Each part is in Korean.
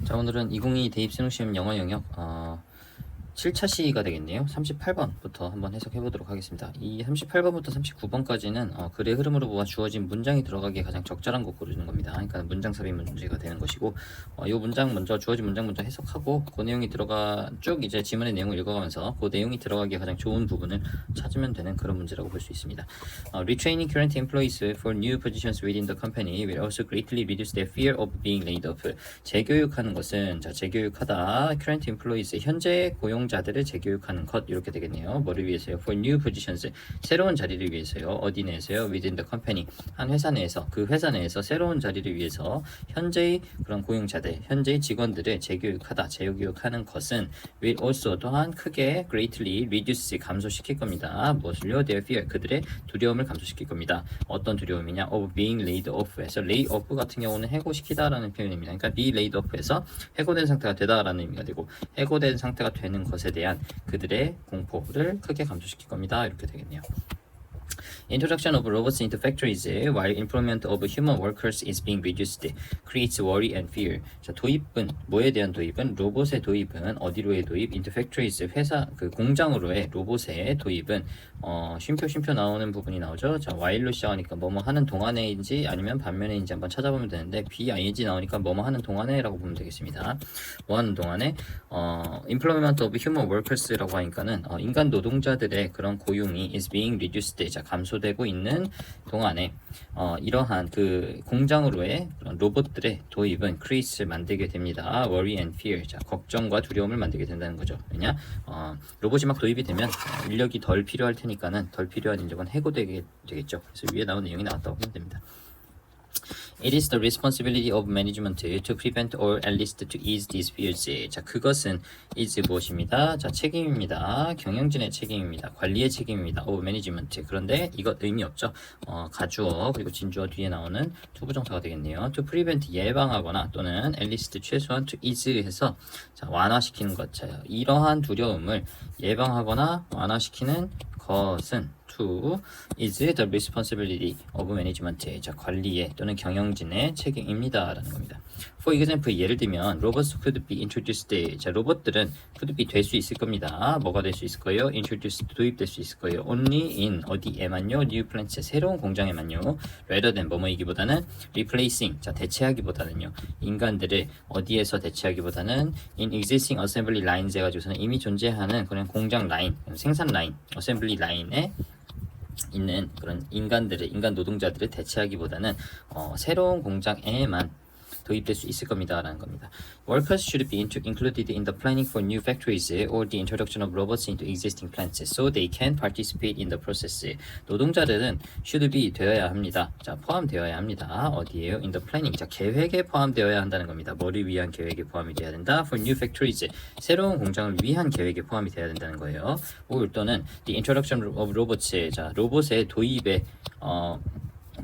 자, 오늘은 2022 대입 수능 시험 영어 영역 7차 시가 되겠네요. 38번부터 한번 해석해 보도록 하겠습니다. 이 38번부터 39번까지는 글의 흐름으로 보아 주어진 문장이 들어가기에 가장 적절한 곳 고르는 겁니다. 그러니까 문장 삽입 문제가 되는 것이고, 이 문장 먼저 주어진 문장 먼저 해석하고 그 내용이 들어가 쭉 이제 지문의 내용을 읽어가면서 그 내용이 들어가기에 가장 좋은 부분을 찾으면 되는 그런 문제라고 볼 수 있습니다. Retraining current employees for new positions within the company will also greatly reduce their fear of being laid off. 재교육하는 것은 재교육하다 current employees 현재 고용자들을 재교육하는 것 이렇게 되겠네요. 뭐를 위해서요? For new positions 새로운 자리를 위해서요. 어디 내에서요? Within the company 한 회사 내에서 그 회사 내에서 새로운 자리를 위해서 현재의 그런 고용자들 현재의 직원들을 재교육하다 재교육하는 것은 will also 또한 크게 greatly reduce 감소시킬 겁니다. 무엇을요? Their fear 그들의 두려움을 감소시킬 겁니다. 어떤 두려움이냐? Of being laid off에서 lay off 같은 경우는 해고시키다라는 표현입니다. 그러니까 be laid off에서 해고된 상태가 되다라는 의미가 되고 해고된 상태가 되는 것에 대한 그들의 공포를 크게 감소시킬 겁니다. 이렇게 되겠네요. Introduction of robots into factories while employment of human workers is being reduced creates worry and fear. 자, 도입은 뭐에 대한 도입은 로봇의 도입은 어디로의 도입? into factories 회사 그 공장으로의 로봇의 도입은 쉼표 나오는 부분이 나오죠. 자, while로 시작하니까 뭐뭐 하는 동안에인지 아니면 반면에인지 한번 찾아보면 되는데 BING 나오니까 뭐뭐 하는 동안에라고 보면 되겠습니다. 뭐 하는 동안에 employment of human workers라고 하니까는 인간 노동자들의 그런 고용이 is being reduced 자, 감소되고 있는 동안에 이러한 그 공장으로의 그런 로봇들의 도입은 creates 만들게 됩니다. worry and fear 자, 걱정과 두려움을 만들게 된다는 거죠. 왜냐 로봇이 막 도입이 되면 인력이 덜 필요할 테니까는 덜 필요한 인력은 해고되게 되겠죠. 그래서 위에 나온 내용이 나왔다고 보면 됩니다. It is the responsibility of management to prevent or at least to ease these fears. 자, 그것은 is 무엇입니다? 자, 책임입니다. 경영진의 책임입니다. 관리의 책임입니다. of management. 그런데 이것 의미 없죠. 가주어 그리고 진주어 뒤에 나오는 투부정사가 되겠네요. To prevent 예방하거나 또는 at least 최소한 to ease 해서 자, 완화시키는 것. 자, 이러한 두려움을 예방하거나 완화시키는 것은 to is the responsibility of management. 자, 관리의 또는 경영진의 책임입니다. 라는 겁니다. For example, 예를 들면 robots could be introduced. 자, 로봇들은 could be 될 수 있을 겁니다. 뭐가 될 수 있을 거예요? introduced 도입될 수 있을 거예요. only in 어디에만요? new plants 새로운 공장에만요. rather than 뭐뭐이기보다는 replacing 자, 대체하기보다는요. 인간들을 어디에서 대체하기보다는 in existing assembly lines 해가지고서는 이미 존재하는 그런 공장 라인, 생산 라인, assembly 라인에 있는 그런 인간 노동자들을 대체하기보다는 새로운 공장에만 도입될 수 있을 겁니다. 라는 겁니다. Workers should be included in the planning for new factories or the introduction of robots into existing plants so they can participate in the process. 노동자들은 should be 되어야 합니다. 자, 포함되어야 합니다. 어디에요? In the planning. 자, 계획에 포함되어야 한다는 겁니다. 뭐를 위한 계획에 포함이 되어야 된다? For new factories. 새로운 공장을 위한 계획에 포함이 되어야 된다는 거예요. or 또는 the introduction of robots. 자, 로봇의 도입에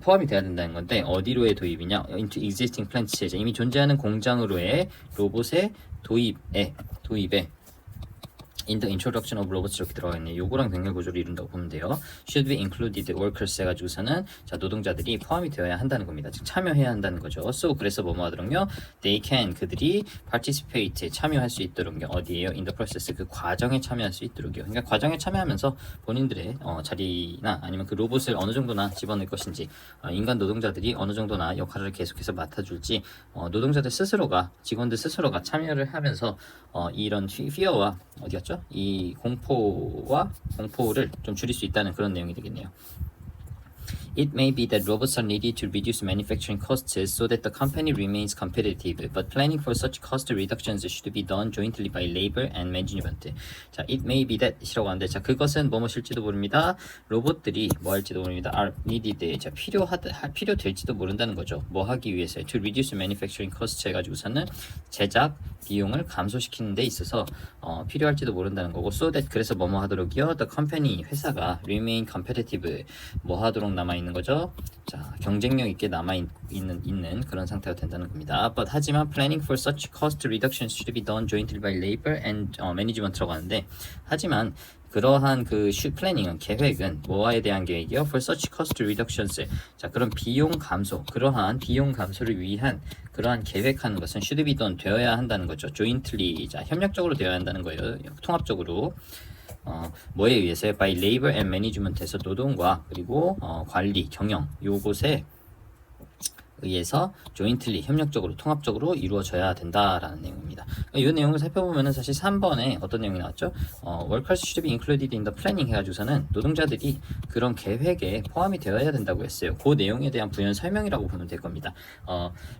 포함이 돼야 된다는 건데 어디로의 도입이냐? into existing plants 이미 존재하는 공장으로의 로봇의 도입에 in the introduction of robots 이렇게 들어가겠네요. 요거랑 병렬 구조를 이룬다고 보면 돼요. should be included workers 해가지고서는 자, 노동자들이 포함이 되어야 한다는 겁니다. 즉 참여해야 한다는 거죠. so 그래서 뭐뭐 하도록요? they can 그들이 participate 참여할 수 있도록요. 어디에요? in the process 그 과정에 참여할 수 있도록요. 그러니까 과정에 참여하면서 본인들의 자리나 아니면 그 로봇을 어느 정도나 집어넣을 것인지 인간 노동자들이 어느 정도나 역할을 계속해서 맡아줄지 노동자들 스스로가 직원들 스스로가 참여를 하면서 이런 fear와 어디였죠? 이 공포를 좀 줄일 수 있다는 그런 내용이 되겠네요. It may be that robots are needed to reduce manufacturing costs so that the company remains competitive, but planning for such cost reductions should be done jointly by labor and management. 자, it may be that이라고 하는데, 자, 그것은 뭐뭐실지도 모릅니다. 로봇들이 뭐 할지도 모릅니다. are needed. 자, 필요될지도 모른다는 거죠. 뭐 하기 위해서요? To reduce manufacturing costs 해가지고서는 제작 비용을 감소시키는 데 있어서 필요할지도 모른다는 거고, so that 그래서 뭐뭐 하도록이요? The company 회사가 remain competitive 뭐 하도록 남아있는 거죠. 자, 경쟁력 있게 남아있는 그런 상태가 된다는 겁니다. But 하지만 planning for such cost reductions should be done jointly by labor and management라고 하는데 하지만 그러한 그 플래닝은 계획은 뭐에 대한 계획이요? For such cost reductions. 자, 그런 비용 감소, 그러한 비용 감소를 위한 그러한 계획하는 것은 should be done 되어야 한다는 거죠. jointly, 자, 협력적으로 되어야 한다는 거예요. 통합적으로. 뭐에 의해서요? By labor and management에서 노동과 그리고 관리, 경영 요것에 의해서 jointly 협력적으로 통합적으로 이루어져야 된다라는 내용입니다. 이 내용을 살펴보면은 사실 3번에 어떤 내용이 나왔죠? Workers should be included in the planning 해가지고서는 노동자들이 그런 계획에 포함이 되어야 된다고 했어요. 그 내용에 대한 부연 설명이라고 보면 될 겁니다.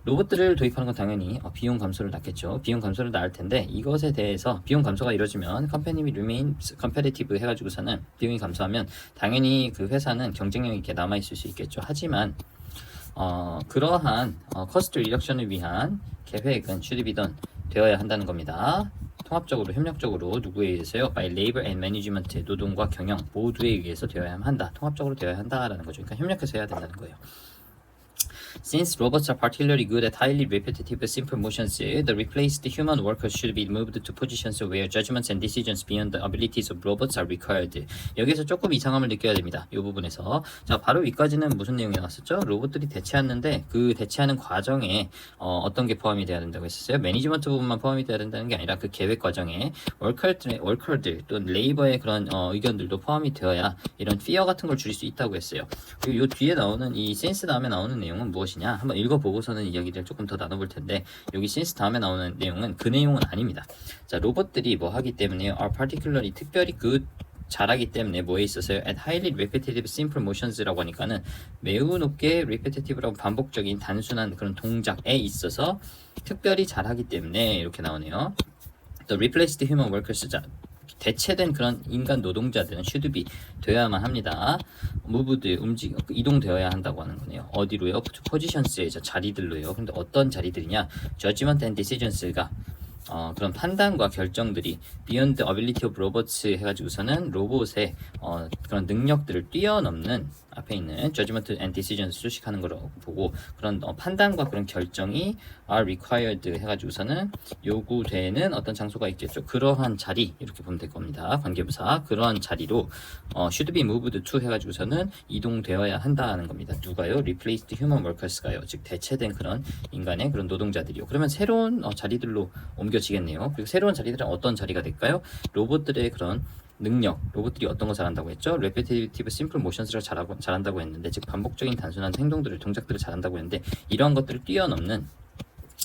로봇들을 도입하는 건 당연히 비용 감소를 낳겠죠. 비용 감소를 낳을 텐데 이것에 대해서 비용 감소가 이루어지면 company remain competitive 해가지고서는 비용이 감소하면 당연히 그 회사는 경쟁력 있게 남아 있을 수 있겠죠. 하지만 그러한 cost reduction을 위한 계획은 should be done 되어야 한다는 겁니다. 통합적으로 협력적으로 누구에 의해서요? By labor and management 노동과 경영 모두에 의해서 되어야 한다. 통합적으로 되어야 한다라는 거죠. 그러니까 협력해서 해야 된다는 거예요. Since robots are particularly good at highly repetitive simple motions, the replaced human workers should be moved to positions where judgments and decisions beyond the abilities of robots are required. 여기서 조금 이상함을 느껴야 됩니다. 이 부분에서. 자, 바로 위까지는 무슨 내용이 나왔었죠? 로봇들이 대체하는데 그 대체하는 과정에 어떤 게 포함이 돼야 된다고 했었어요? 매니지먼트 부분만 포함이 돼야 된다는 게 아니라 그 계획 과정에 월커들 또 레이버의 그런 의견들도 포함이 되어야 이런 피어 같은 걸 줄일 수 있다고 했어요. 그리고 이 뒤에 나오는 이 since 다음에 나오는 내용은 무엇이냐? 한번 읽어보고서는 이야기를 조금 더 나눠볼 텐데 여기 since 다음에 나오는 내용은 그 내용은 아닙니다. 자, 로봇들이 뭐 하기 때문에 are particularly 특별히 잘하기 때문에 뭐에 있어서요? At highly repetitive simple motions라고 하니까는 매우 높게 repetitive라고 반복적인 단순한 그런 동작에 있어서 특별히 잘하기 때문에 이렇게 나오네요. The replaced human workers. 자, 대체된 그런 인간 노동자들은 should be 되어야만 합니다. moved 이동되어야 한다고 하는 거네요. 어디로요? positions의 자리들로요. 근데 어떤 자리들이냐? judgment and decisions가 그런 판단과 결정들이 beyond the ability of robots 해가지고서는 로봇의 그런 능력들을 뛰어넘는 앞에 있는 judgment and decisions 수식하는 거라고 보고 그런 판단과 그런 결정이 are required 해가지고서는 요구되는 어떤 장소가 있겠죠. 그러한 자리 이렇게 보면 될 겁니다. 관계부사 그러한 자리로 should be moved to 해가지고서는 이동되어야 한다는 겁니다. 누가요? replaced human workers가요. 즉 대체된 그런 인간의 그런 노동자들이요. 그러면 새로운 자리들로 옮겨지겠네요. 그리고 새로운 자리들은 어떤 자리가 될까요? 로봇들의 그런 능력, 로봇들이 어떤 거 잘한다고 했죠? repetitive simple motions를 잘한다고 했는데 즉 반복적인 단순한 행동들을 동작들을 잘한다고 했는데 이러한 것들을 뛰어넘는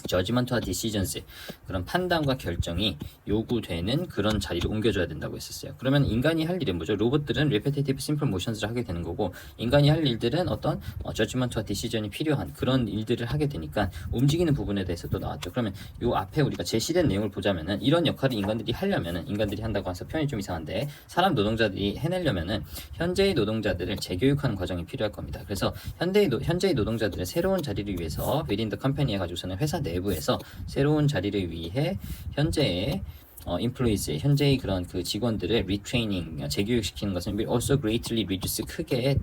judgment와 decisions 그런 판단과 결정이 요구되는 그런 자리로 옮겨줘야 된다고 했었어요. 그러면 인간이 할 일은 뭐죠? 로봇들은 repetitive simple motions를 하게 되는 거고 인간이 할 일들은 어떤 judgment와 decision이 필요한 그런 일들을 하게 되니까 움직이는 부분에 대해서 또 나왔죠. 그러면 요 앞에 우리가 제시된 내용을 보자면은 이런 역할을 인간들이 하려면은 인간들이 한다고 해서 표현이 좀 이상한데 사람 노동자들이 해내려면은 현재의 노동자들을 재교육하는 과정이 필요할 겁니다. 그래서 현재의 노동자들의 새로운 자리를 위해서 within the company 해가지고서는 회사 내부에서 새로운 자리를 위해 현재의 employees 현재의 그런 그 직원들을 retraining 재교육시키는 것은 will also greatly reduce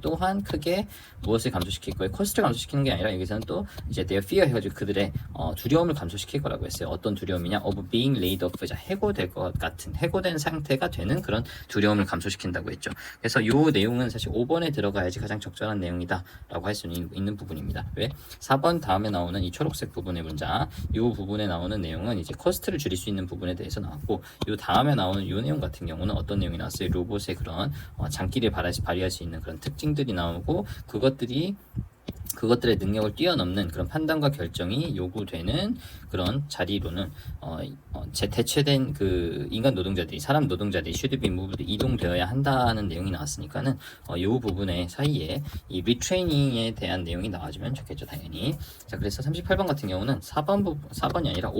또한 크게 무엇을 감소시킬 거예요? 코스트를 감소시키는 게 아니라 여기서는 또 이제 their fear 해가지고 그들의 두려움을 감소시킬 거라고 했어요. 어떤 두려움이냐? of being laid off 해고될 것 같은 해고된 상태가 되는 그런 두려움을 감소시킨다고 했죠. 그래서 이 내용은 사실 5번에 들어가야지 가장 적절한 내용이다 라고 할 수 있는 부분입니다. 왜? 4번 다음에 나오는 이 초록색 부분의 문장 이 부분에 나오는 내용은 이제 코스트를 줄일 수 있는 부분에 대해서 나왔고 요 다음에 나오는 요 내용 같은 경우는 어떤 내용이 나왔어요? 로봇의 그런 장기를 발휘할 수 있는 그런 특징들이 나오고 그것들의 능력을 뛰어넘는 그런 판단과 결정이 요구되는 그런 자리로는 대체된 그 인간 노동자들이 사람 노동자들이 should be moved 이동되어야 한다는 내용이 나왔으니까는 요 부분의 사이에 이 리트레이닝에 대한 내용이 나와주면 좋겠죠, 당연히. 자, 그래서 38번 같은 경우는 4번이 아니라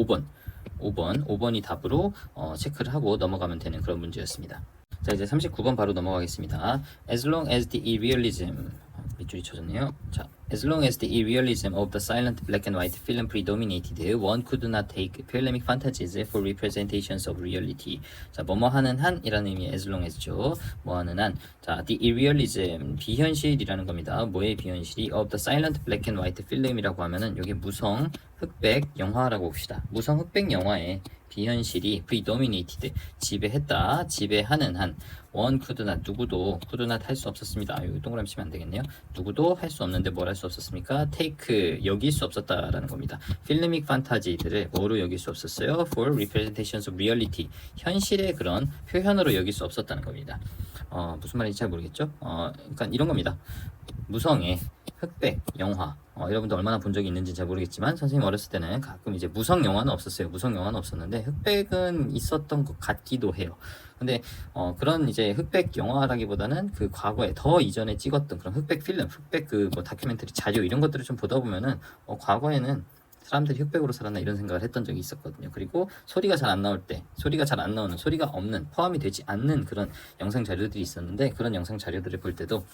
5번이 답으로 체크를 하고 넘어가면 되는 그런 문제였습니다. 자, 이제 39번 바로 넘어가겠습니다. As long as the irrealism 밑줄이 쳐졌네요. 자, As long as the irrealism of the silent black and white film predominated, one could not take filmic fantasies for representations of reality. 자, 뭐뭐 하는 한이라는 의미의 as long as죠. 뭐 하는 한. 자, the irrealism 비현실이라는 겁니다. 뭐의 비현실이? of the silent black and white film이라고 하면은 여기 무성 흑백 영화라고 봅시다. 무성 흑백 영화의 비현실이 predominated 지배했다. 지배하는 한. one could not 누구도 could not 할 수 없었습니다. 여기 동그라미 치면 안 되겠네요. 누구도 할 수 없는데 뭘 할 수 없었습니까? take 여길 수 없었다라는 겁니다. 필미c 판타지들을 뭐로 여길 수 없었어요? for representations of reality 현실의 그런 표현으로 여길 수 없었다는 겁니다. 무슨 말인지 잘 모르겠죠? 그러니까 이런 겁니다. 무성의 흑백 영화 여러분들 얼마나 본 적이 있는지 잘 모르겠지만 선생님 어렸을 때는 가끔 이제 무성 영화는 없었어요. 무성 영화는 없었는데 흑백은 있었던 것 같기도 해요. 근데 그런 이제 흑백 영화라기보다는 그 과거에 더 이전에 찍었던 그런 흑백 필름, 흑백 그 뭐 다큐멘터리 자료 이런 것들을 좀 보다 보면은 과거에는 사람들이 흑백으로 살았나 이런 생각을 했던 적이 있었거든요. 그리고 소리가 잘 안 나올 때, 소리가 잘 안 나오는, 소리가 없는, 포함이 되지 않는 그런 영상 자료들이 있었는데 그런 영상 자료들을 볼 때도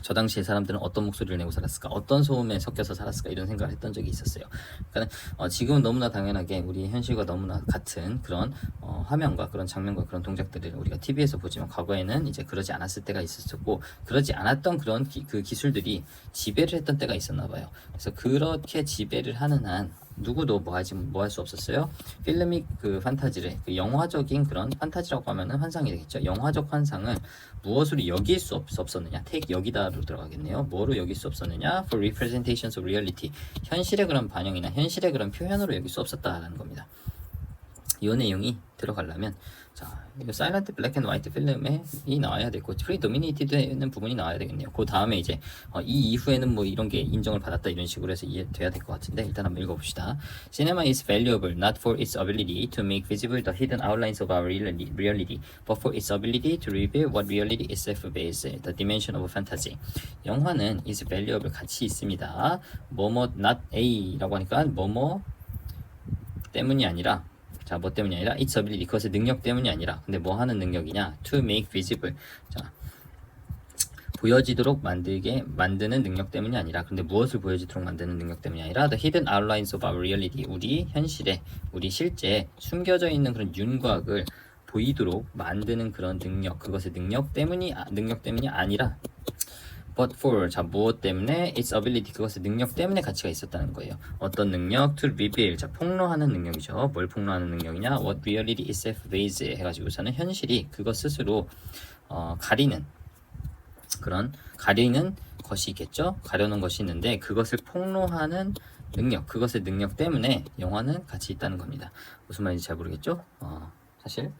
저 당시에 사람들은 어떤 목소리를 내고 살았을까, 어떤 소음에 섞여서 살았을까 이런 생각을 했던 적이 있었어요. 그러니까 지금은 너무나 당연하게 우리 현실과 너무나 같은 그런 화면과 그런 장면과 그런 동작들을 우리가 TV에서 보지만 과거에는 이제 그러지 않았을 때가 있었고 그러지 않았던 그런 그 기술들이 지배를 했던 때가 있었나 봐요. 그래서 그렇게 지배를 하는 한 누구도 뭐 할 수 없었어요. 필미c 그 판타지를 그 영화적인 그런 판타지라고 하면은 환상이 되겠죠. 영화적 환상을 무엇으로 여길 수 없었느냐? take 여기다로 들어가겠네요. 뭐로 여길 수 없었느냐? for representations of reality 현실의 그런 반영이나 현실의 그런 표현으로 여길 수 없었다라는 겁니다. 이 내용이 들어가려면 자, 이거 사일런트 블랙 앤 화이트 필름에 이 나와야 되고 프리도미네이티드는 부분이 나와야 되겠네요. 그 다음에 이제 이 이후에는 뭐 이런 게 인정을 받았다 이런 식으로 해서 이해돼야 될 것 같은데 일단 한번 읽어봅시다. Cinema is valuable not for its ability to make visible the hidden outlines of our reality, but for its ability to reveal what reality itself is, the dimension of fantasy. 영화는 is valuable 가치 있습니다. 뭐뭐 not A라고 하니까 뭐뭐 때문이 아니라 자, 뭐 때문이 아니라 its ability 그것의 능력 때문이 아니라 근데 뭐 하는 능력이냐? to make visible 자 보여지도록 만드는 능력 때문이 아니라 근데 무엇을 보여지도록 만드는 능력 때문이 아니라 the hidden outlines of our reality 우리 현실에 우리 실제에 숨겨져 있는 그런 윤곽을 보이도록 만드는 그런 능력 그것의 능력 때문이 아니라 but for 자 무엇 때문에 its ability 그것의 능력 때문에 가치가 있었다는 거예요. 어떤 능력? to reveal 자 폭로하는 능력이죠. 뭘 폭로하는 능력이냐? what reality itself is 해가지고서는 현실이 그것 스스로 가리는 것이 있겠죠. 가려는 것이 있는데 그것을 폭로하는 능력 그것의 능력 때문에 영화는 가치 있다는 겁니다. 무슨 말인지 잘 모르겠죠? 사실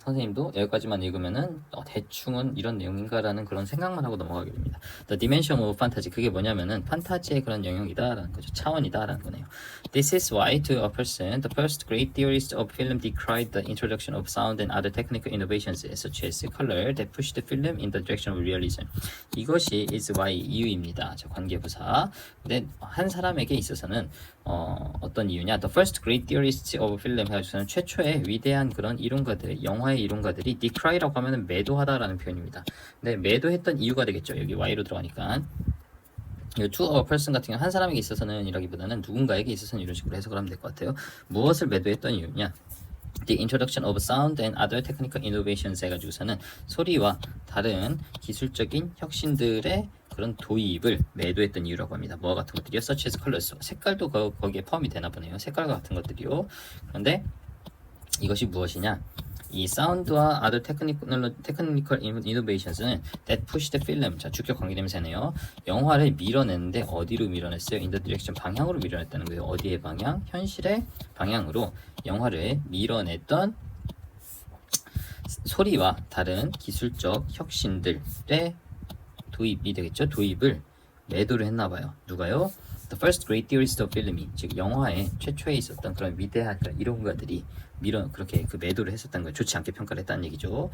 선생님도 여기까지만 읽으면은 대충은 이런 내용인가라는 그런 생각만 하고 넘어가게 됩니다. The dimension of fantasy 그게 뭐냐면은 판타지의 그런 영역이다라는 거죠. 차원이다라는 거네요. This is why to a person the first great theorists of film decried the introduction of sound and other technical innovations such as color that pushed the film in the direction of realism. 이것이 is why 이유입니다. 자, 관계부사. 근데 한 사람에게 있어서는 어떤 이유냐? The first great theorists of film 해가지고서는 최초의 위대한 그런 이론가들, 영화의 이론가들이 decry라고 하면은 매도하다라는 표현입니다. 근데 매도했던 이유가 되겠죠. 여기 y로 들어가니까. to a person 같은 경우 한 사람에게 있어서는 이라기보다는 누군가에게 있어서는 이런 식으로 해석을 하면 될 것 같아요. 무엇을 매도했던 이유냐? The introduction of sound and other technical innovations 해가지고서는 소리와 다른 기술적인 혁신들의 그런 도입을 매도했던 이유라고 합니다. 뭐와 같은 것들이요? such as colors 색깔도 거기에 포함이 되나 보네요. 색깔과 같은 것들이요. 그런데 이것이 무엇이냐? 이 사운드와 other technical innovations는 that push the film 자 주격 관계대명사네요. 영화를 밀어냈는데 어디로 밀어냈어요? in the direction 방향으로 밀어냈다는 거예요. 어디의 방향? 현실의 방향으로 영화를 밀어냈던 소리와 다른 기술적 혁신들의 도입이 되겠죠. 도입을 매도를 했나봐요. 누가요? The first great theorist of film 즉 영화의 최초에 있었던 그런 위대한 그런 이론가들이 그렇게 그 매도를 했었다는 거예요. 좋지 않게 평가를 했다는 얘기죠.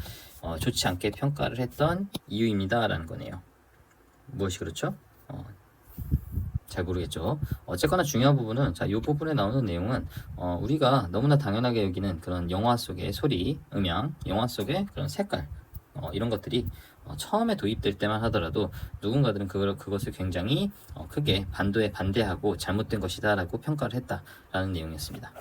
좋지 않게 평가를 했던 이유입니다라는 거네요. 무엇이 그렇죠? 잘 모르겠죠. 어쨌거나 중요한 부분은 자, 이 부분에 나오는 내용은 우리가 너무나 당연하게 여기는 그런 영화 속의 소리, 음향, 영화 속의 그런 색깔 이런 것들이 처음에 도입될 때만 하더라도 누군가들은 그것을 굉장히 크게 반대하고 잘못된 것이다라고 평가를 했다라는 내용이었습니다.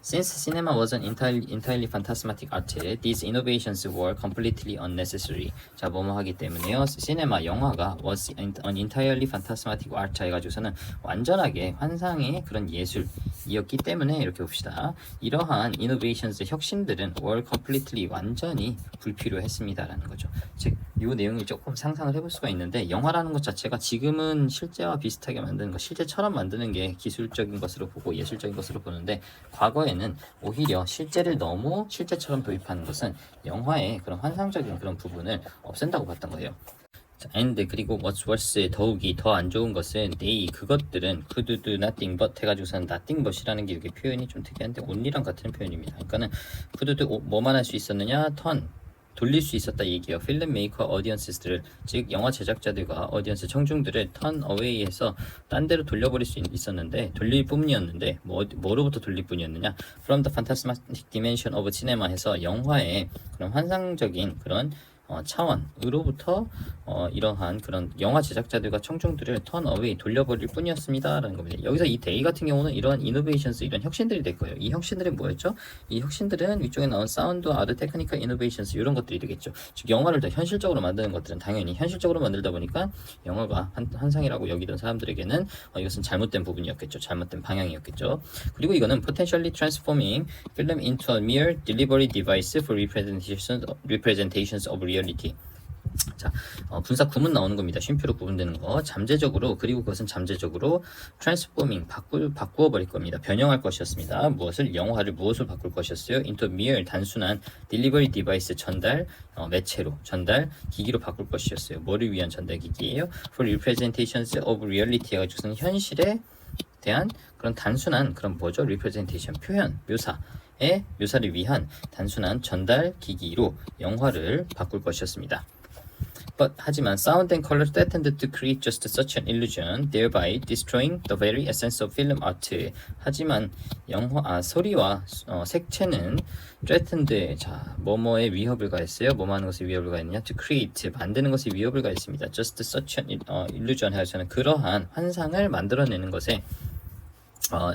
Since cinema was an entirely phantasmatic art, these innovations were completely unnecessary. 자, 뭐뭐 하기 때문에요. 시네마, 영화가 was an entirely phantasmatic art 해가지고서는 완전하게 환상의 그런 예술이었기 때문에 이렇게 봅시다. 이러한 innovations, 혁신들은 were completely, 완전히 불필요했습니다라는 거죠. 즉, 이 내용을 조금 상상을 해볼 수가 있는데 영화라는 것 자체가 지금은 실제와 비슷하게 만드는 것, 실제처럼 만드는 게 기술적인 것으로 보고 예술적인 것으로 보는데 과거에는 오히려 실제를 너무 실제처럼 도입하는 것은 영화의 그런 환상적인 그런 부분을 없앤다고 봤던 거예요. 자, and 그리고 what's worse, 더욱이 더 안 좋은 것은 그것들은 could do nothing but 해가지고서는 nothing but이라는 게 이게 표현이 좀 특이한데 only랑 같은 표현입니다. 그러니까는 could do 뭐만 할 수 있었느냐, 돌릴 수 있었다 얘기예요. 필름 메이커 어디언스들을, 즉 영화 제작자들과 어디언스 청중들을 턴 어웨이해서 딴 데로 돌려버릴 수 있었는데, 돌릴 뿐이었는데 뭐로부터 돌릴 뿐이었느냐, from the phantasmatic dimension of cinema 해서 영화의 그런 환상적인 그런 차원으로부터 이러한 그런 영화 제작자들과 청중들을 턴 어웨이 돌려버릴 뿐이었습니다 라는 겁니다. 여기서 이 데이 같은 경우는 이러한 이노베이션스, 이런 혁신들이 될 거예요. 이 혁신들은 뭐였죠? 이 혁신들은 위쪽에 나온 사운드, 아드, 테크니컬 이노베이션스 이런 것들이 되겠죠. 즉 영화를 더 현실적으로 만드는 것들은 당연히 현실적으로 만들다 보니까 영화가 환상이라고 여기던 사람들에게는 이것은 잘못된 부분이었겠죠. 잘못된 방향이었겠죠. 그리고 이거는 potentially transforming film into a mere delivery device for representations of reality. 자, 분사 구문 나오는 겁니다. 쉼표로 구분되는 거. 잠재적으로, 그리고 그것은 잠재적으로 transforming, 바꾸어 버릴 겁니다. 변형할 것이었습니다. 영화를 무엇을 바꿀 것이었어요? into mere, 단순한 delivery device, 전달 매체로, 전달 기기로 바꿀 것이었어요. 뭐를 위한 전달 기기예요? for representations of reality 해가지고서는 현실에 대한 그런 단순한 그런 뭐죠? representation, 표현, 묘사를 위한 단순한 전달 기기로 영화를 바꿀 것이었습니다. 하지만 sound and color threatened to create just such an illusion, thereby destroying the very essence of film art. 하지만 소리와 색채는 threatened, 자, 뭐뭐에 위협을 가했어요. 뭐뭐 하는 것에 위협을 가했느냐? to create, 만드는 것에 위협을 가했습니다. just such an illusion 해서는 그러한 환상을 만들어내는 것에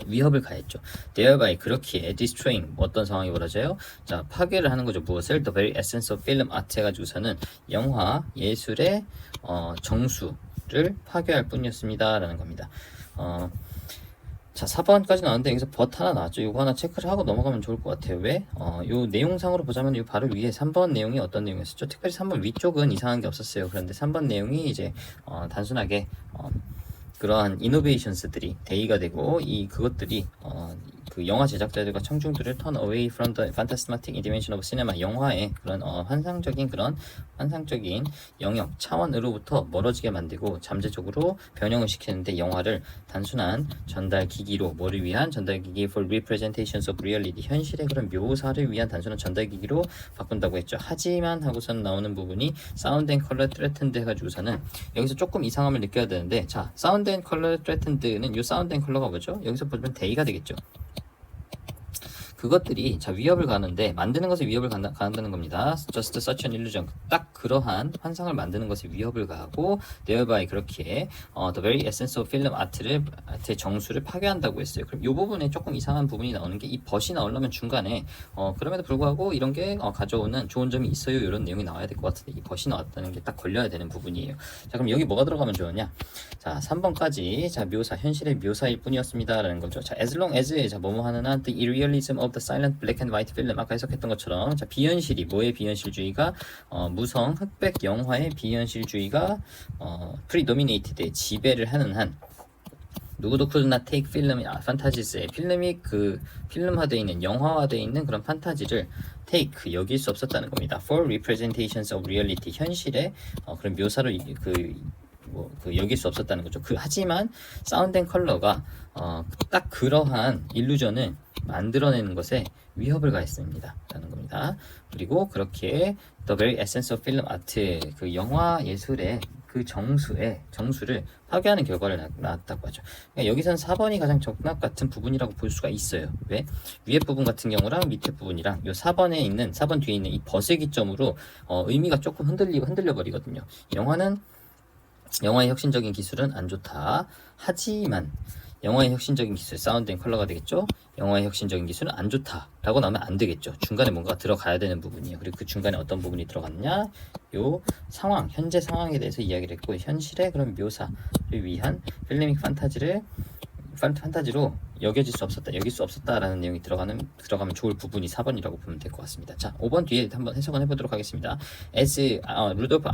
위협을 가했죠. thereby, 그렇기에 destroying, 어떤 상황이 벌어져요? 자, 파괴를 하는 거죠. 무엇을? the very essence of film art 해가지고서는 영화 예술의 정수를 파괴할 뿐이었습니다 라는 겁니다. 자, 4번까지 나왔는데 여기서 but 하나 나왔죠. 이거 하나 체크를 하고 넘어가면 좋을 것 같아요. 왜? 요 내용상으로 보자면 요 바로 위에 3번 내용이 어떤 내용이었죠? 특별히 3번 위쪽은 이상한 게 없었어요. 그런데 3번 내용이 이제 단순하게 그러한 이노베이션스들이 데이가 되고 그것들이 그 영화 제작자들과 청중들을 turn away from the phantasmatic dimension of cinema, 영화의 그런 환상적인 영역 차원으로부터 멀어지게 만들고 잠재적으로 변형을 시키는데 영화를 단순한 전달 기기로, 뭐를 위한 전달 기기 for representations of reality, 현실의 그런 묘사를 위한 단순한 전달 기기로 바꾼다고 했죠. 하지만 하고선 나오는 부분이 sound and color threatened 해가지고서는 여기서 조금 이상함을 느껴야 되는데, 자, sound and color threatened는 요 sound and color가 뭐죠? 여기서 보면 데이가 되겠죠. 그것들이 위협을 가는데, 만드는 것에 위협을 가한다는 겁니다. just such an illusion, 딱 그러한 환상을 만드는 것에 위협을 가하고 thereby, 그렇게 the very essence of film art의 정수를 파괴한다고 했어요. 그럼 이 부분에 조금 이상한 부분이 나오는 게, 이 벗이 나오려면 중간에 그럼에도 불구하고 이런 게 가져오는 좋은 점이 있어요, 이런 내용이 나와야 될 것 같은데 이 벗이 나왔다는 게 딱 걸려야 되는 부분이에요. 자, 그럼 여기 뭐가 들어가면 좋으냐? 자, 3번까지 현실의 묘사일 뿐이었습니다 라는 거죠. 자, as long as, 뭐뭐 하는 한 the irrealism of the silent black and white film, 아까 해석했던 것처럼, 자, 비현실이, 뭐의 비현실주의가 무성 흑백 영화의 비현실주의가 predominated, 지배를 하는 한 누구도 could not take film fantasies, 필름화되어 있는, 영화화되어 있는 그런 판타지를 take, 여길 수 없었다는 겁니다. for representations of reality, 현실의 그런 묘사를 여길 수 없었다는 거죠. 하지만 사운드 앤 컬러가 딱 그러한 일루전을 만들어내는 것에 위협을 가했습니다 라는 겁니다. 그리고 그렇게 the very essence of film art, 그 영화 예술의 그 정수를 파괴하는 결과를 낳았다고 하죠. 그러니까 여기서는 4번이 가장 적합 같은 부분이라고 볼 수가 있어요. 왜? 위에 부분 같은 경우랑 밑에 부분이랑 요 4번 뒤에 있는 이 벗의 기점으로 의미가 조금 흔들려 버리거든요. 영화의 혁신적인 기술은 안 좋다. 하지만 영화의 혁신적인 기술, 사운드 앤 컬러가 되겠죠? 영화의 혁신적인 기술은 안 좋다 라고 나오면 안 되겠죠. 중간에 뭔가 들어가야 되는 부분이에요. 그리고 그 중간에 어떤 부분이 들어갔냐? 요 상황, 현재 상황에 대해서 이야기를 했고, 현실의 그런 묘사를 위한 필레믹 판타지로 여길 수 없었다라는 내용이 들어가면 좋을 부분이 4번이라고 보면 될 것 같습니다. 자, 5번 뒤에 한번 해석을 해보도록 하겠습니다. As Rudolf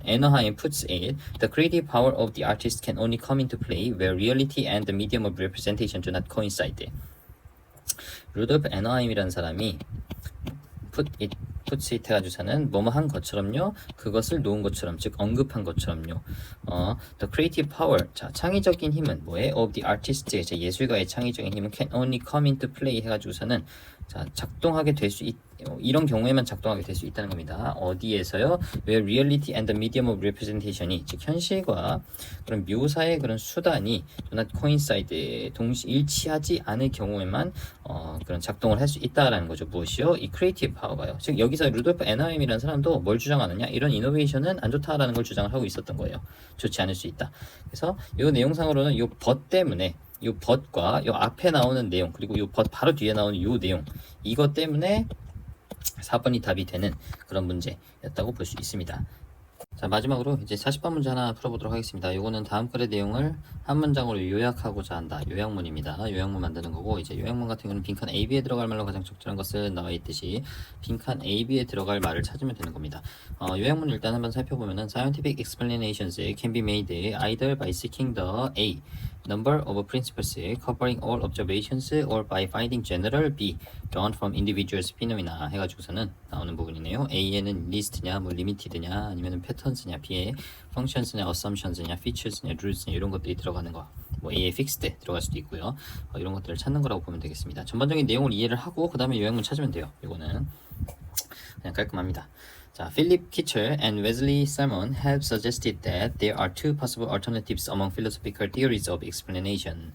Anaheim puts it, the creative power of the artist can only come into play where reality and the medium of representation do not coincide. 루돌프 애너하임이라는 사람이 puts it 해가지고서는 뭐뭐 한 것처럼요, 그것을 놓은 것처럼, 즉 언급한 것처럼요. The creative power, 자, 창의적인 힘은 뭐에? Of the artist, 제 예술가의 창의적인 힘은 can only come into play 해가지고서는 자, 이런 경우에만 작동하게 될 수 있다는 겁니다. 어디에서요? Where reality and the medium of representation이, 즉 현실과 그런 묘사의 그런 수단이 do not coincide, 일치하지 않을 경우에만 그런 작동을 할 수 있다라는 거죠. 무엇이요? 이 크리에이티브 파워가요. 즉 여기서 루돌프 애너하임이라는 사람도 뭘 주장하느냐? 이런 이노베이션은 안 좋다라는 걸 주장을 하고 있었던 거예요. 좋지 않을 수 있다. 그래서 이 내용상으로는 이 벗 때문에, 이 벗과 이 앞에 나오는 내용, 그리고 이 벗 바로 뒤에 나오는 이 내용, 이것 때문에 4번이 답이 되는 그런 문제였다고 볼 수 있습니다. 자, 마지막으로 이제 40번 문제 하나 풀어보도록 하겠습니다. 이거는 다음 글의 내용을 한 문장으로 요약하고자 한다. 요약문입니다. 요약문 만드는 거고, 이제 요약문 같은 경우는 빈칸 A, B에 들어갈 말로 가장 적절한 것은 나와 있듯이 빈칸 A, B에 들어갈 말을 찾으면 되는 겁니다. 요약문 일단 한번 살펴보면은 scientific explanations can be made either by seeking the A number of principles covering all observations or by finding general B drawn from individual phenomena 해가지고서는 나오는 부분이네요. A에는 리스트냐, 뭐 리미티드냐, 아니면 패턴스냐, B에 functions냐, assumptions냐, features냐, rules냐 이런 것들이 들어가는 거. 뭐 A에 fixed 들어갈 수도 있고요. 이런 것들을 찾는 거라고 보면 되겠습니다. 전반적인 내용을 이해를 하고 그 다음에 요약문 찾으면 돼요. 이거는 그냥 깔끔합니다. 자, Philip Kitcher and Wesley Simon have suggested that there are two possible alternatives among philosophical theories of explanation.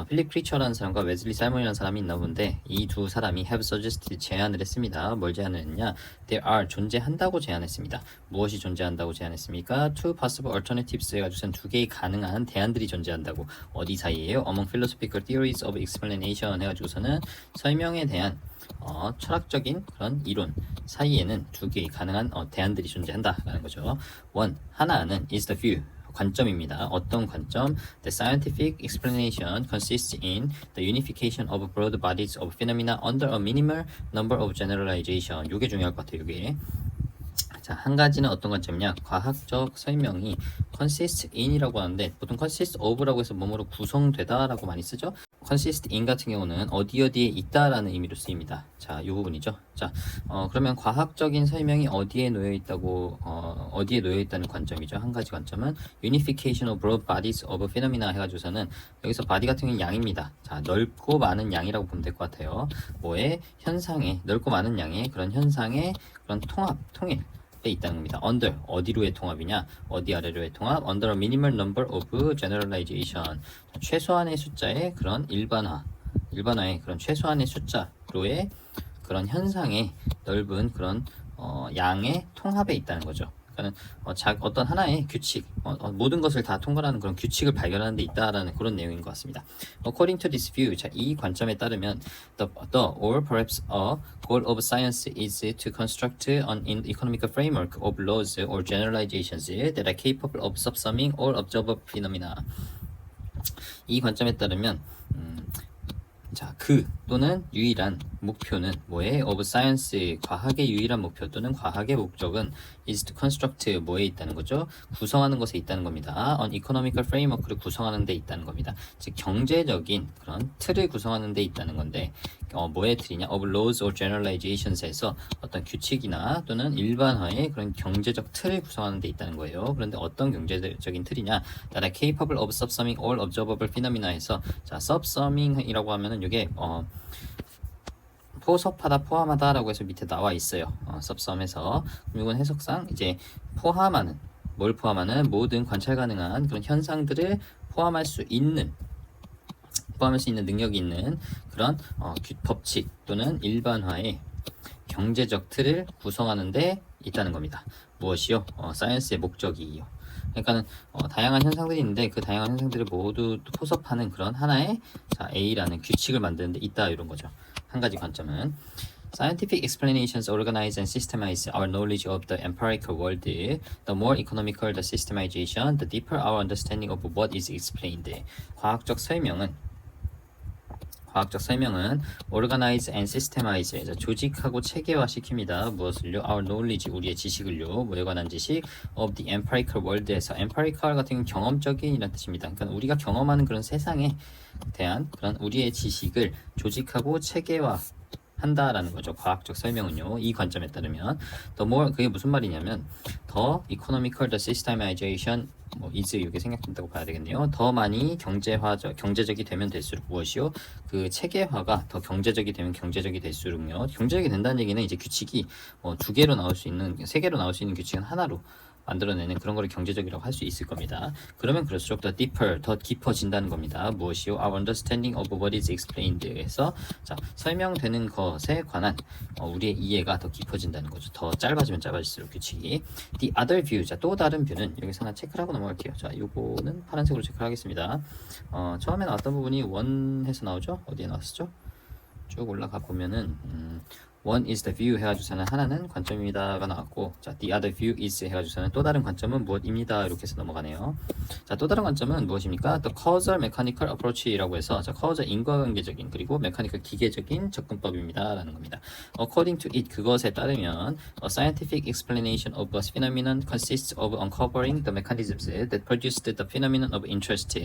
필립 키처라는 사람과 웨슬리 살몬이라는 사람이 있나 본데, 이 두 사람이 have suggested 제안을 했습니다. 뭘 제안을 했냐? There are 존재한다고 제안했습니다. 무엇이 존재한다고 제안했습니까? Two possible alternatives 해가지고선 두 개의 가능한 대안들이 존재한다고. 어디 사이에요? Among philosophical theories of explanation 해가지고서는 설명에 대한 철학적인 그런 이론 사이에는 두 개의 가능한 대안들이 존재한다라는 거죠. 하나는 is the view, 관점입니다. 어떤 관점? The scientific explanation consists in the unification of broad bodies of phenomena under a minimal number of generalization. 이게 중요할 것 같아요. 이게. 자, 한 가지는 어떤 관점이냐? 과학적 설명이 consist in이라고 하는데, 보통 consist of라고 해서 뭐뭐로 구성되다 라고 많이 쓰죠. consist in 같은 경우는 어디에 있다라는 의미로 쓰입니다. 자, 이 부분이죠. 자, 그러면 과학적인 설명이 어디에 놓여 있다는 관점이죠. 한 가지 관점은 unification of broad bodies of phenomena 해가지고서는 여기서 body 같은 경우는 양입니다. 자, 넓고 많은 양이라고 보면 될 것 같아요. 뭐의 현상의, 넓고 많은 양의 그런 현상의 그런 통일 있다는 겁니다. under, 어디로의 통합이냐? 어디 아래로의 통합? under a minimal number of generalization. 최소한의 숫자의 그런 일반화의 그런 최소한의 숫자로의 그런 현상의 넓은 그런 양의 통합에 있다는 거죠. 그러니까 어떤 하나의 규칙, 모든 것을 다 통과하는 그런 규칙을 발견하는 데 있다라는 그런 내용인 것 같습니다. According to this view, 자, 이 관점에 따르면 the or perhaps a goal of science is to construct an economical framework of laws or generalizations that are capable of subsuming all observable phenomena. 이 관점에 따르면 자, 또는 유일한 목표는 뭐에? of science, 과학의 유일한 목표 또는 과학의 목적은 is to construct, 뭐에 있다는 거죠? 구성하는 것에 있다는 겁니다. on economical framework를 구성하는 데 있다는 겁니다. 즉 경제적인 그런 틀을 구성하는 데 있다는 건데, 뭐의 틀이냐? of laws or generalizations에서 어떤 규칙이나 또는 일반화의 그런 경제적 틀을 구성하는 데 있다는 거예요. 그런데 어떤 경제적인 틀이냐? that are capable of subsuming all observable phenomena에서, 자, subsuming이라고 하면은 이게 포함하다라고 해서 밑에 나와 있어요. subsum에서. 그럼 이건 해석상 이제 포함하는 뭘 포함하는 모든 관찰 가능한 그런 현상들을 포함할 수 있는 능력이 있는 그런 법칙 또는 일반화의 경제적 틀을 구성하는 데 있다는 겁니다. 무엇이요? 사이언스의 목적이요. 그러니까는 다양한 현상들이 있는데 그 다양한 현상들을 모두 포섭하는 그런 하나의 A라는 규칙을 만드는 데 있다 이런 거죠. 한 가지 관점은 Scientific explanations organize and systemize our knowledge of the empirical world. The more economical the systemization, the deeper our understanding of what is explained. 과학적 설명은 organize and systemize, 조직하고 체계화시킵니다. 무엇을요? Our knowledge, 우리의 지식을요. 뭐에 관한 지식? Of the empirical world에서 empirical 같은 경우는 경험적인 이란 뜻입니다. 그러니까 우리가 경험하는 그런 세상에 대한 그런 우리의 지식을 조직하고 체계화 한다라는 거죠. 과학적 설명은요. 이 관점에 따르면 the more, 그게 무슨 말이냐면 더 economical the systemization is 이게 생략된다고 봐야 되겠네요. 더 많이 경제적이 되면 될수록 무엇이요? 그 체계화가 더 경제적이 되면 경제적이 될수록요. 경제적이 된다는 얘기는 이제 규칙이 두 개로 나올 수 있는, 세 개로 나올 수 있는 규칙은 하나로 만들어내는 그런 거를 경제적이라고 할 수 있을 겁니다. 그러면 그럴수록 더 deeper, 더 깊어진다는 겁니다. 무엇이요? Our understanding of what is explained 에서 설명되는 것에 관한 우리의 이해가 더 깊어진다는 거죠. 더 짧아지면 짧아질수록 규칙이. The other view, 또 다른 뷰는 여기서 하나 체크를 하고 넘어갈게요. 요거는 파란색으로 체크를 하겠습니다. 처음에 나왔던 부분이 원해서 나오죠? 어디에 나왔었죠? 쭉 올라가 보면은 One is the view 해가지고서는 하나는 관점입니다가 나왔고, the other view is 해가지고서는 또 다른 관점은 무엇입니다 이렇게 해서 넘어가네요. 또 다른 관점은 무엇입니까? The causal mechanical approach라고 해서 causal 인과관계적인 그리고 mechanical 기계적인 접근법입니다 라는 겁니다. According to it, 그것에 따르면 a scientific explanation of a phenomenon consists of uncovering the mechanisms that produced the phenomenon of interest.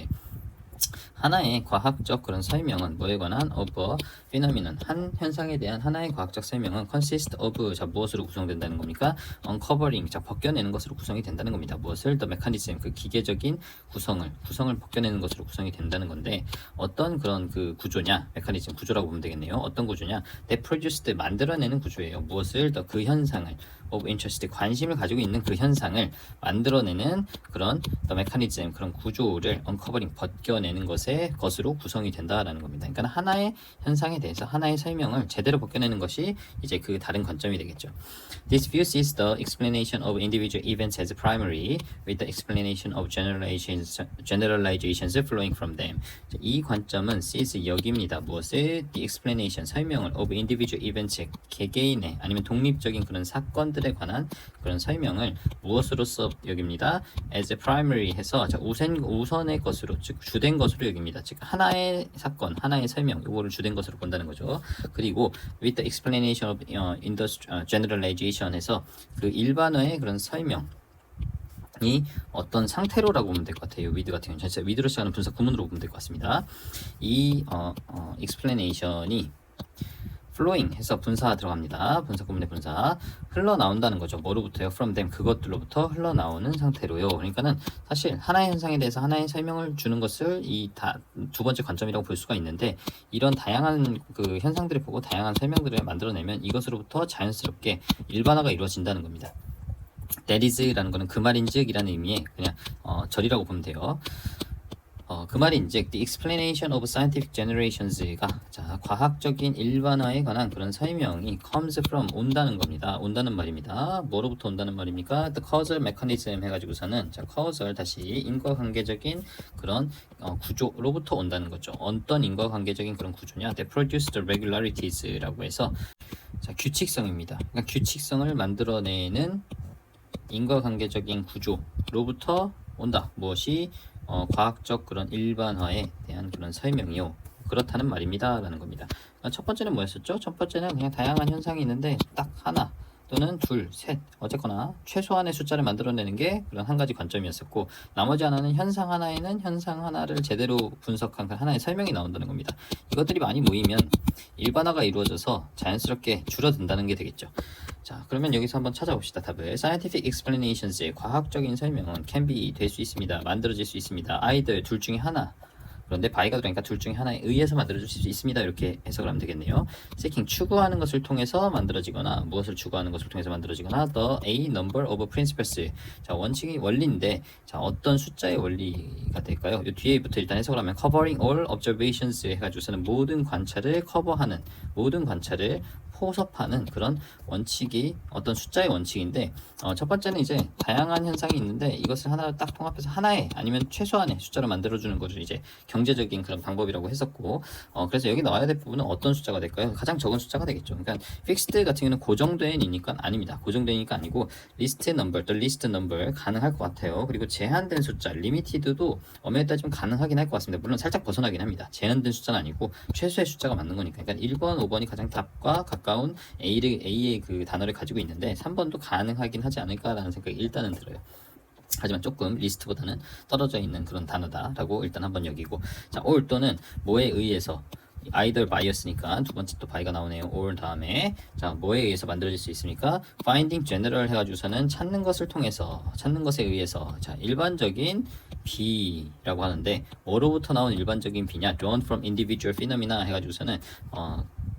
하나의 과학적 그런 설명은 뭐에 관한 of a phenomenon, 한 현상에 대한 하나의 과학적 설명은 consist of, 무엇으로 구성된다는 겁니까? uncovering, 벗겨내는 것으로 구성이 된다는 겁니다. 무엇을? the mechanism, 그 기계적인 구성을 벗겨내는 것으로 구성이 된다는 건데 어떤 그런 그 구조냐? 메커니즘, 구조라고 보면 되겠네요. 어떤 구조냐? that produced, 만들어내는 구조예요. 무엇을? 그 현상을 of interest, 관심을 가지고 있는 그 현상을 만들어내는 그런 the mechanism, 그런 구조를 uncovering, 벗겨내는 것으로 구성이 된다라는 겁니다. 그러니까 하나의 현상에 대해서 하나의 설명을 제대로 벗겨내는 것이 이제 그 다른 관점이 되겠죠. This view sees the explanation of individual events as primary, with the explanation of generalizations flowing from them. 이 관점은 sees, 여깁니다. 무엇을? The explanation, 설명을 of individual events, 개개인의 아니면 독립적인 그런 사건들에 관한 그런 설명을 무엇으로서 여깁니다? as primary 해서 우선의 것으로, 즉 주된 것으로 여깁니다. 즉 하나의 사건, 하나의 설명, 이거를 주된 것으로 본다는 거죠. 그리고 with the explanation of generalization 해서 그 일반어의 그런 설명 이 어떤 상태로라고 보면 될 것 같아요. with 같은 경우는 진짜 with로 시작하는 분사 구문으로 보면 될 것 같습니다. 이 explanation이 flowing 해서 분사 들어갑니다. 분사 구문의 분사 흘러나온다는 거죠. 뭐로부터요? from them, 그것들로부터 흘러나오는 상태로요. 그러니까는 사실 하나의 현상에 대해서 하나의 설명을 주는 것을 이 두 번째 관점이라고 볼 수가 있는데 이런 다양한 그 현상들을 보고 다양한 설명들을 만들어내면 이것으로부터 자연스럽게 일반화가 이루어진다는 겁니다. That is라는 거는 그 말인즉이라는 의미의 그냥 절이라고 보면 돼요. 그 말인즉 the explanation of scientific generations가 과학적인 일반화에 관한 그런 설명이 comes from, 온다는 겁니다. 온다는 말입니다. 뭐로부터 온다는 말입니까? The causal mechanism 해가지고서는 causal 다시 인과관계적인 그런 구조로부터 온다는 거죠. 어떤 인과관계적인 그런 구조냐? That produce the regularities라고 해서 규칙성입니다. 그러니까 규칙성을 만들어내는 인과관계적인 구조로부터 온다. 무엇이? 과학적 그런 일반화에 대한 그런 설명이요. 그렇다는 말입니다. 라는 겁니다. 첫 번째는 뭐였었죠? 첫 번째는 그냥 다양한 현상이 있는데 딱 하나 또는 둘, 셋, 어쨌거나 최소한의 숫자를 만들어내는 게 그런 한 가지 관점이었었고 나머지 하나는 현상 하나에는 현상 하나를 제대로 분석한 그 하나의 설명이 나온다는 겁니다. 이것들이 많이 모이면 일반화가 이루어져서 자연스럽게 줄어든다는 게 되겠죠. 그러면 여기서 한번 찾아봅시다. 답을. Scientific explanations의 과학적인 설명은 can be, 될 수 있습니다. 만들어질 수 있습니다. either, 둘 중에 하나 그런데 by가 들어가니까 둘 중에 하나에 의해서 만들어질 수 있습니다. 이렇게 해석을 하면 되겠네요. seeking 추구하는 것을 통해서 만들어지거나 무엇을 추구하는 것을 통해서 만들어지거나 the a number of principles. 자, 원칙이 원리인데 자, 어떤 숫자의 원리가 될까요? 이 뒤에부터 일단 해석을 하면 covering all observations 해가지고서는 모든 관찰을 커버하는 모든 관찰을 포섭하는 그런 원칙이 어떤 숫자의 원칙인데 첫 번째는 이제 다양한 현상이 있는데 이것을 하나로 딱 통합해서 하나의 아니면 최소한의 숫자로 만들어주는 것을 이제 경제적인 그런 방법이라고 했었고 그래서 여기 나와야 될 부분은 어떤 숫자가 될까요? 가장 적은 숫자가 되겠죠. 그러니까 fixed 같은 경우는 고정된이니까 아닙니다. 고정된이니까 아니고 list number, the list number 가능할 것 같아요. 그리고 제한된 숫자, limited도 엄연히 따지면 가능하긴 할 것 같습니다. 물론 살짝 벗어나긴 합니다. 제한된 숫자는 아니고 최소의 숫자가 맞는 거니까. 그러니까 1번, 5번이 가장 답과 가까운 A의 그 단어를 가지고 있는데 3번도 가능하긴 하지 않을까라는 생각이 일단은 들어요. 하지만 조금 리스트보다는 떨어져 있는 그런 단어다라고 일단 한번 여기고 자, or 또는 뭐에 의해서 either by였으니까 두 번째 또 by가 나오네요. or 다음에 자 뭐에 의해서 만들어질 수 있습니까? finding general 해가지고서는 찾는 것을 통해서 찾는 것에 의해서 자 일반적인 B라고 하는데 뭐로부터 나온 일반적인 B냐? drawn from individual phenomena 해가지고서는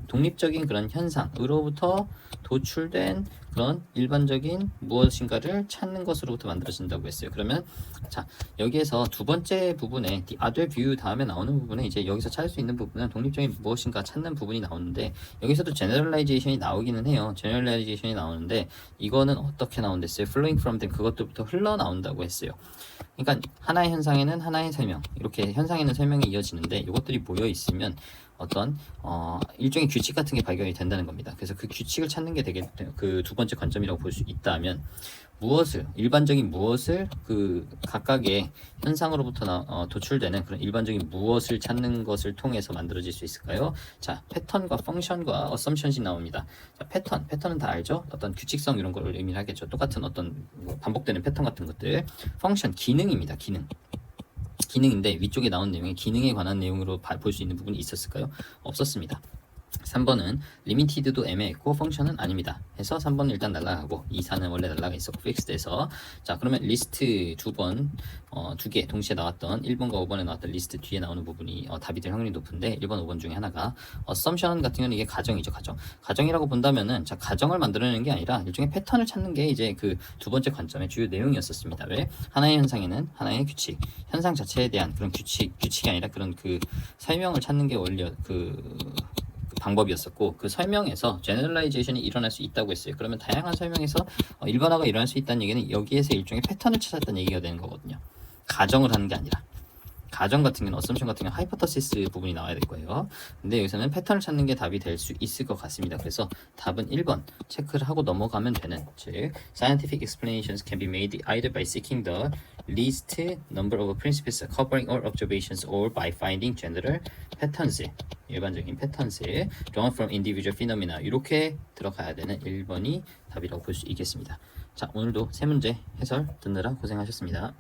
독립적인 그런 현상으로부터 도출된 그런 일반적인 무엇인가를 찾는 것으로부터 만들어진다고 했어요. 그러면 자 여기에서 두 번째 부분에 the other view 다음에 나오는 부분에 이제 여기서 찾을 수 있는 부분은 독립적인 무엇인가 찾는 부분이 나오는데 여기서도 generalization이 나오기는 해요. generalization이 나오는데 이거는 어떻게 나온댔어요? flowing from them 그것들부터 흘러나온다고 했어요. 그러니까 하나의 현상에는 하나의 설명 이렇게 현상에는 설명이 이어지는데 이것들이 모여 있으면 어떤 일종의 규칙 같은 게 발견이 된다는 겁니다. 그래서 그 규칙을 찾는 게 되게 그 두 번째 관점이라고 볼 수 있다면 무엇을 일반적인 무엇을 그 각각의 현상으로부터 도출되는 그런 일반적인 무엇을 찾는 것을 통해서 만들어질 수 있을까요? 자, 패턴과 펑션과 어썸션이 나옵니다. 자, 패턴은 다 알죠? 어떤 규칙성 이런 걸 의미하겠죠. 똑같은 어떤 반복되는 패턴 같은 것들. 펑션 기능입니다. 기능인데 위쪽에 나온 내용이 기능에 관한 내용으로 볼 수 있는 부분이 있었을까요? 없었습니다. 3번은 limited도 애매했고 펑션은 아닙니다. 해서 3번은 일단 날라가고 2, 4는 원래 날라가 있었고 fixed에서 자 그러면 리스트 두 개 동시에 나왔던 1번과 5번에 나왔던 리스트 뒤에 나오는 부분이 답이 될 확률이 높은데 1번, 5번 중에 하나가 assumption 같은 경우는 이게 가정이죠. 가정이라고 본다면은 자 가정을 만들어내는 게 아니라 일종의 패턴을 찾는 게 이제 그 두 번째 관점의 주요 내용이었었습니다. 왜? 하나의 현상에는 하나의 규칙 현상 자체에 대한 그런 규칙이 아니라 그런 그 설명을 찾는 게 원래 그 방법이었었고 그 설명에서 제너럴라이제이션이 일어날 수 있다고 했어요. 그러면 다양한 설명에서 일반화가 일어날 수 있다는 얘기는 여기에서 일종의 패턴을 찾았다는 얘기가 되는 거거든요. 가정을 하는 게 아니라 가정 같은 경우는 어썸션 같은 경우는 하이포터시스 부분이 나와야 될 거예요. 근데 여기서는 패턴을 찾는 게 답이 될 수 있을 것 같습니다. 그래서 답은 1번 체크를 하고 넘어가면 되는 즉 scientific explanations can be made either by seeking the least number of principles covering all observations or by finding general patterns 일반적인 patterns drawn from individual phenomena 이렇게 들어가야 되는 1번이 답이라고 볼 수 있겠습니다. 자 오늘도 세 문제 해설 듣느라 고생하셨습니다.